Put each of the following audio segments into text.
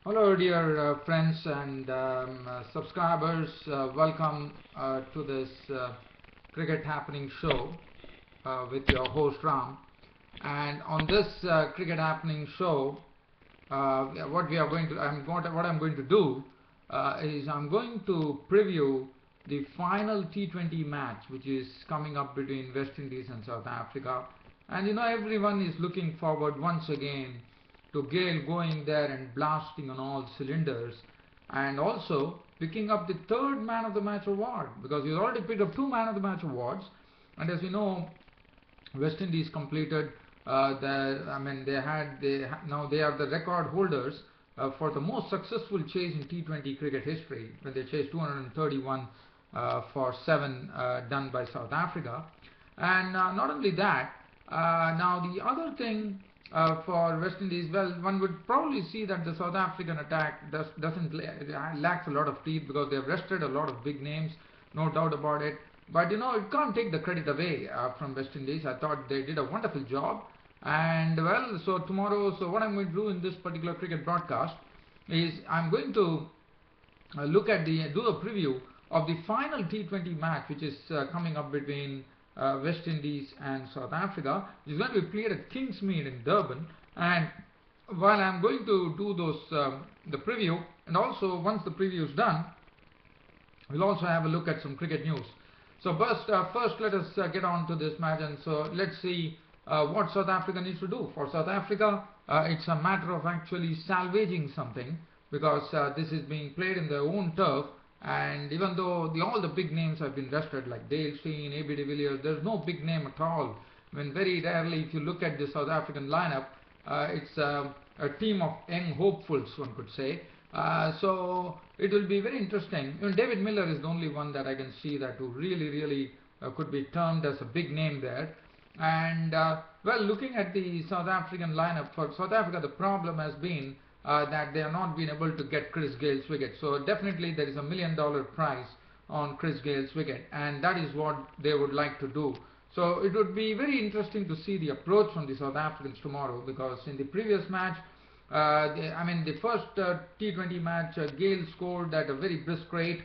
Hello, dear friends and subscribers. Welcome to this cricket happening show with your host Ram. And on this cricket happening show, what we are going to, what I'm going to do is I'm going to preview the final T20 match, which is coming up between West Indies and South Africa. And everyone is looking forward once again to Gale going there and blasting on all cylinders, and also picking up the third Man of the Match award, because he's already picked up two Man of the Match awards. And as you know, West Indies completed now they are the record holders for the most successful chase in T20 cricket history, when they chased 231 for 7 done by South Africa. And not only that, now the other thing for West Indies, well, one would probably see that the South African attack doesn't lacks a lot of teeth, because they've rested a lot of big names, no doubt about it. But it can't take the credit away from West Indies. I thought they did a wonderful job. And well, so tomorrow, so what I'm going to do in this particular cricket broadcast is I'm going to do a preview of the final T20 match, which is coming up between West Indies and South Africa. It's going to be played at Kingsmead in Durban. And while I'm going to do the preview, and also once the preview is done, we'll also have a look at some cricket news. So first let us get on to this match, and so let's see what South Africa needs to do. For South Africa, it's a matter of actually salvaging something, because this is being played in their own turf, and even though all the big names have been rested, like Dale Steyn, AB de Villiers, there's no big name at all. I mean, very rarely, if you look at the South African lineup, it's a team of young hopefuls, one could say. So it will be very interesting. David Miller is the only one that I can see that who really could be termed as a big name there. And well, looking at the South African lineup, for South Africa, the problem has been that they have not been able to get Chris Gale's wicket. So definitely there is a $1 million prize on Chris Gale's wicket, and that is what they would like to do. So it would be very interesting to see the approach from the South Africans tomorrow, because in the previous match, the first T20 match, Gale scored at a very brisk rate,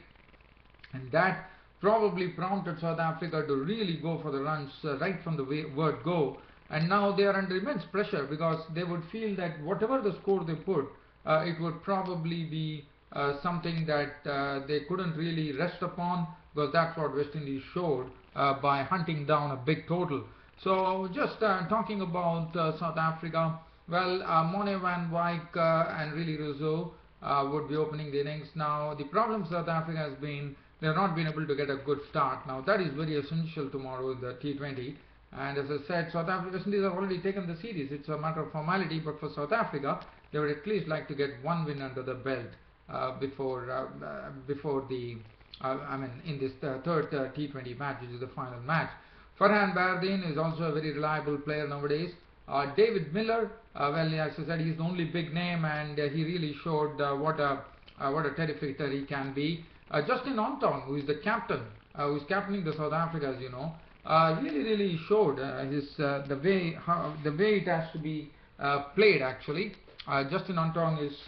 and that probably prompted South Africa to really go for the runs right from the word go. And now they are under immense pressure, because they would feel that whatever the score they put, it would probably be something that they couldn't really rest upon, because that's what West Indies showed by hunting down a big total. So just talking about South Africa, well, Mone van Wyk and really Rizzo would be opening the innings. Now the problem South Africa has been, they have not been able to get a good start. Now that is very essential tomorrow in the T20. And as I said, West Indies have already taken the series. It's a matter of formality, but for South Africa, they would at least like to get one win under the belt before in this third T20 match, which is the final match. Farhan Bardeen is also a very reliable player nowadays. David Miller, well, as I said, he's the only big name, and he really showed what a terrific hitter he can be. Justin Ontong, who is the captain, who is captaining the South Africa, as you know, really showed the way it has to be played. Actually, Justin Ontong is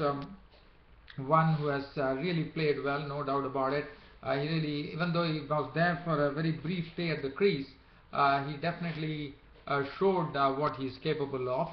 one who has really played well, no doubt about it. He really, even though he was there for a very brief stay at the crease, he definitely showed what he's capable of.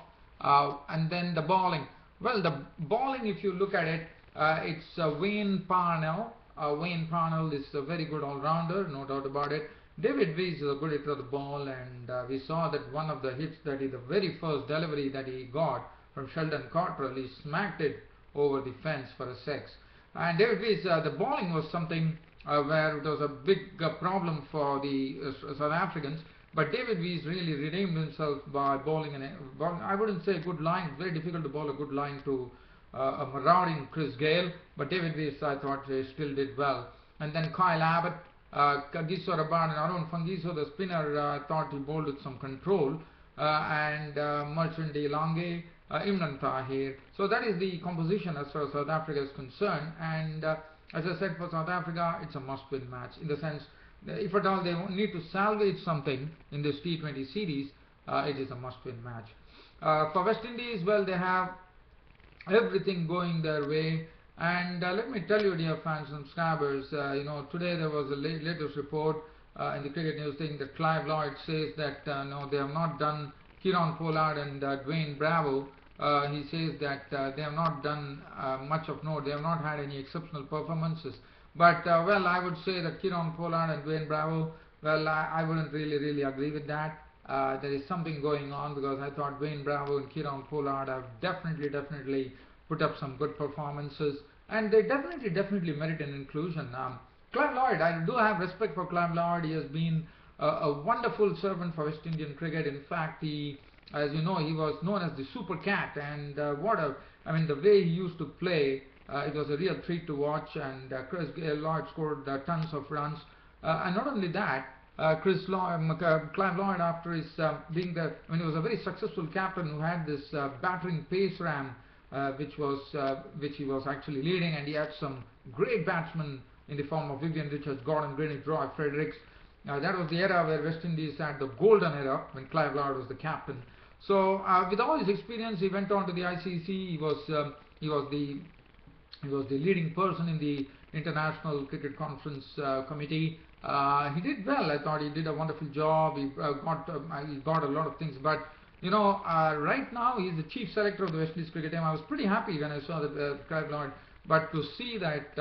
And then the bowling. Well, the bowling, if you look at it, it's Wayne Parnell. Wayne Parnell is a very good all-rounder, no doubt about it. David Weiss is a good hitter of the ball, and we saw that one of the hits the very first delivery that he got from Sheldon Cottrell, he smacked it over the fence for a six. And David Weiss, the bowling was something where it was a big problem for the South Africans. But David Weiss really redeemed himself by bowling I wouldn't say a good line. It's very difficult to bowl a good line to a marauding Chris Gale. But David Weiss, I thought, still did well. And then Kyle Abbott, Kagiso Rabadan, and Arun Fangiso, the spinner, I thought he bowled with some control. And Merchant de Lange, Imran Tahir. So that is the composition as far as South Africa is concerned. And as I said, for South Africa, it's a must-win match, in the sense that if at all they need to salvage something in this T20 series, it is a must-win match. For West Indies, well, they have everything going their way. And let me tell you, dear fans and subscribers, today there was a latest report in the cricket news thing that Clive Lloyd says that no, they have not done Kieron Pollard and Dwayne Bravo. He says that they have not done much of note. They have not had any exceptional performances. But well, I would say that Kieron Pollard and Dwayne Bravo. Well, I wouldn't really agree with that. There is something going on, because I thought Dwayne Bravo and Kieron Pollard have definitely put up some good performances, and they definitely merit an inclusion. Clive Lloyd, I do have respect for Clive Lloyd. He has been a wonderful servant for West Indian cricket. In fact, as you know, he was known as the Super Cat, and I mean, the way he used to play, it was a real treat to watch. And Chris Lloyd scored tons of runs, and not only that, Clive Lloyd, after his being the, I mean, he was a very successful captain who had this battering pace ram, which he was actually leading, and he had some great batsmen in the form of Vivian Richards, Gordon Greenidge, Roy Fredericks. That was the era where West Indies had the golden era when Clive Lloyd was the captain. So with all his experience, he went on to the ICC. He was the leading person in the International Cricket Conference Committee. He did well. I thought he did a wonderful job. He got a lot of things. But right now he's the chief selector of the West Indies cricket team. I was pretty happy when I saw that Clive Lloyd. But to see that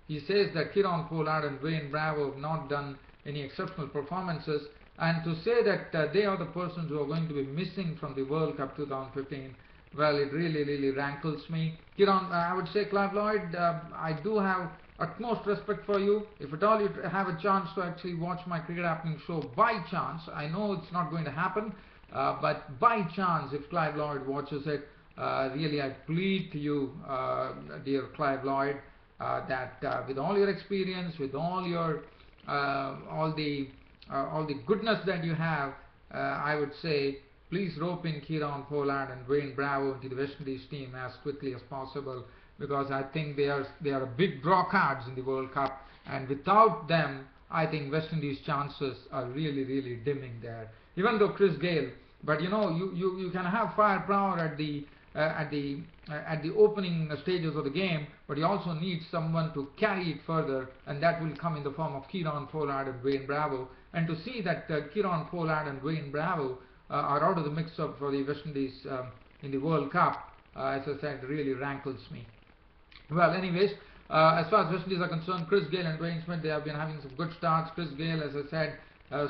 he says that Kieron Pollard and Dwayne Bravo have not done any exceptional performances, and to say that they are the persons who are going to be missing from the World Cup 2015. Well, it really rankles me. Kieron, I would say, Clive Lloyd, I do have utmost respect for you. If at all you have a chance to actually watch my Cricket Happening show by chance, I know it's not going to happen, but by chance, if Clive Lloyd watches it, really I plead to you, dear Clive Lloyd, that with all your experience, with all the goodness that you have, I would say, please rope in Kieron Pollard and Dwayne Bravo into the West Indies team as quickly as possible, because I think they are a big draw cards in the World Cup, and without them, I think West Indies' chances are really dimming there. Even though Chris Gayle, but you can have firepower at the opening stages of the game, but you also need someone to carry it further, and that will come in the form of Kieron Pollard and Dwayne Bravo. And to see that Kieron Pollard and Dwayne Bravo are out of the mix-up for the West Indies in the World Cup, as I said, really rankles me. Well, anyways, as far as West Indies are concerned, Chris Gayle and Dwayne Smith, they have been having some good starts. Chris Gayle, as I said,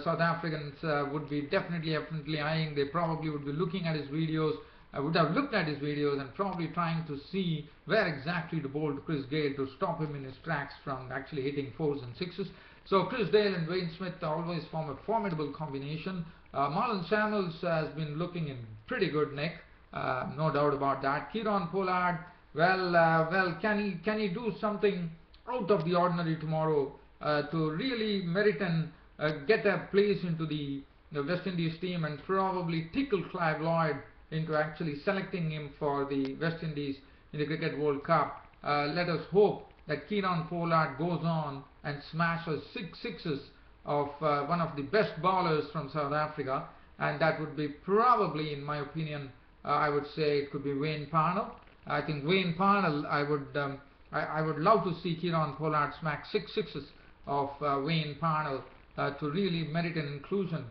South Africans would be definitely eyeing. They probably would be looking at his videos. I would have looked at his videos and probably trying to see where exactly to bowl to Chris Gayle to stop him in his tracks from actually hitting 4s and 6s. So Chris Gayle and Dwayne Smith always form a formidable combination. Marlon Samuels has been looking in pretty good nick, no doubt about that. Kieron Pollard, well, can he do something out of the ordinary tomorrow to really merit and get a place into the West Indies team, and probably tickle Clive Lloyd into actually selecting him for the West Indies in the Cricket World Cup. Let us hope that Kieron Pollard goes on and smashes 6 sixes of one of the best bowlers from South Africa, and that would be probably, in my opinion, I would say it could be Wayne Parnell. I think Wayne Parnell, I would love to see Kieron Pollard smack 6 sixes of Wayne Parnell to really merit an inclusion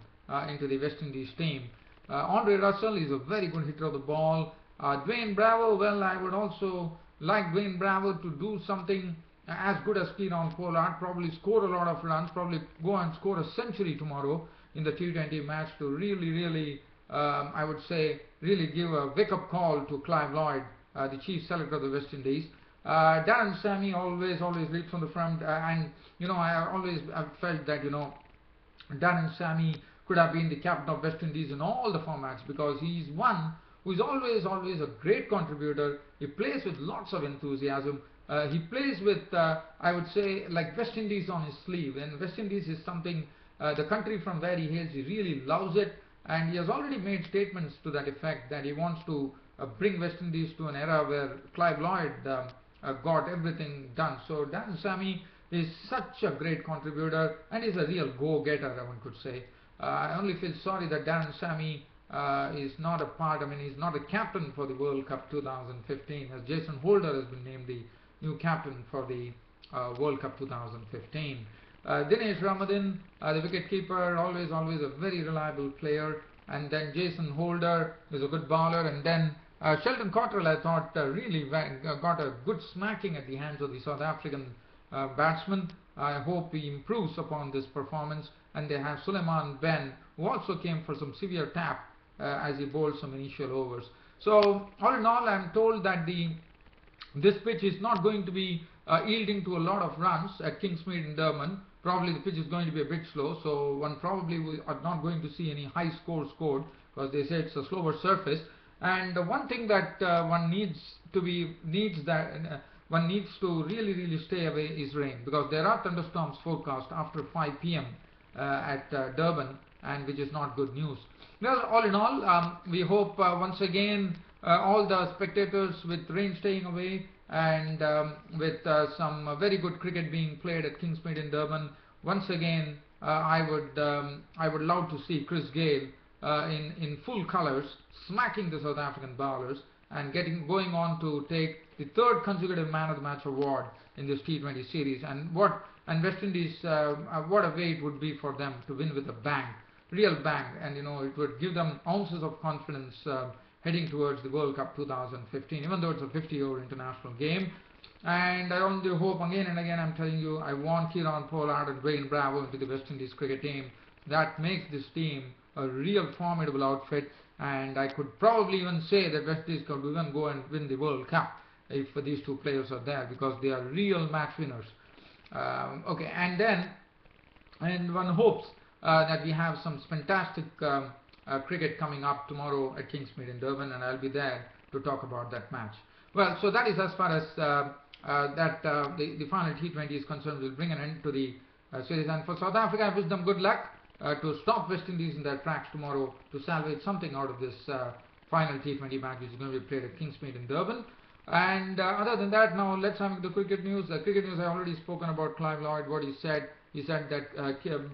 into the West Indies team. Andre Russell is a very good hitter of the ball. Dwayne Bravo, well, I would also like Dwayne Bravo to do something as good as Kieron Pollard, probably score a lot of runs, probably go and score a century tomorrow in the T20 match to really, I would say, really give a wake-up call to Clive Lloyd, the chief selector of the West Indies. Darren Sammy always leads from the front, and I've felt that Darren Sammy could have been the captain of West Indies in all the formats, because he's one who is always a great contributor. He plays with lots of enthusiasm. He plays with, I would say, like West Indies on his sleeve. And West Indies is something, the country from where he hails, he really loves it. And he has already made statements to that effect, that he wants to bring West Indies to an era where Clive Lloyd got everything done. So Darren Sammy is such a great contributor, and is a real go-getter, one could say. I only feel sorry that Darren Sammy is not a part, he's not a captain for the World Cup 2015, as Jason Holder has been named the new captain for the World Cup 2015. Dinesh Ramadan, the wicketkeeper, always a very reliable player, and then Jason Holder is a good bowler, and then Sheldon Cottrell, I thought, really got a good smacking at the hands of the South African batsman. I hope he improves upon this performance. And they have Suleiman Ben, who also came for some severe tap as he bowled some initial overs. So all in all, I'm told that this pitch is not going to be yielding to a lot of runs at Kingsmead in Durban. Probably the pitch is going to be a bit slow, so one probably are not going to see any high score scored, because they say it's a slower surface. And one thing that one needs to really stay away is rain, because there are thunderstorms forecast after 5 p.m. At Durban, and which is not good news. Well, all in all, we hope once again all the spectators, with rain staying away and with some very good cricket being played at Kingsmead in Durban, once again I would love to see Chris Gayle in full colours smacking the South African bowlers and going on to take the third consecutive Man of the Match award in this T20 series. And West Indies, what a way it would be for them to win with a bang, real bang, and it would give them ounces of confidence heading towards the World Cup 2015, even though it's a 50-over international game. And I only hope, again and again, I'm telling you, I want Kieron Pollard and Dwayne Bravo into the West Indies cricket team. That makes this team a real formidable outfit, and I could probably even say that West Indies could even go and win the World Cup if these two players are there, because they are real match winners. Okay, and one hopes that we have some fantastic cricket coming up tomorrow at Kingsmead in Durban, and I'll be there to talk about that match. Well, so that is as far as the final T20 is concerned. We'll bring an end to the series, and for South Africa, I wish them good luck to stop West Indies in their tracks tomorrow, to salvage something out of this final T20 match, which is going to be played at Kingsmead in Durban. And other than that, now let's have the cricket news. Cricket news, I've already spoken about Clive Lloyd, what he said. He said that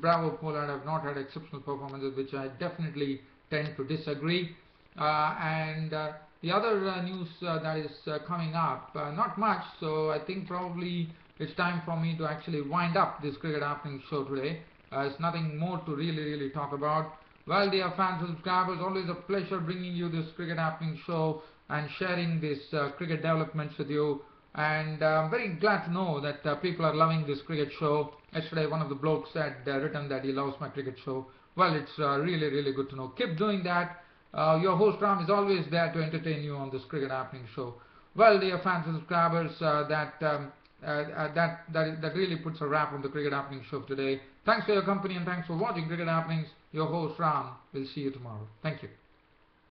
Bravo, Pollard have not had exceptional performances, which I definitely tend to disagree. And the other news that is coming up, not much, so I think probably it's time for me to actually wind up this Cricket Happening show today. It's nothing more to really talk about. Well, dear fans and subscribers, always a pleasure bringing you this Cricket Happening show and sharing these cricket developments with you. And I'm very glad to know that people are loving this cricket show. Yesterday, one of the blokes had written that he loves my cricket show. Well, it's really good to know. Keep doing that. Your host Ram is always there to entertain you on this Cricket Happening show. Well, dear fans and subscribers, that really puts a wrap on the Cricket Happening show today. Thanks for your company and thanks for watching Cricket Happenings. Your host Ram will see you tomorrow. Thank you.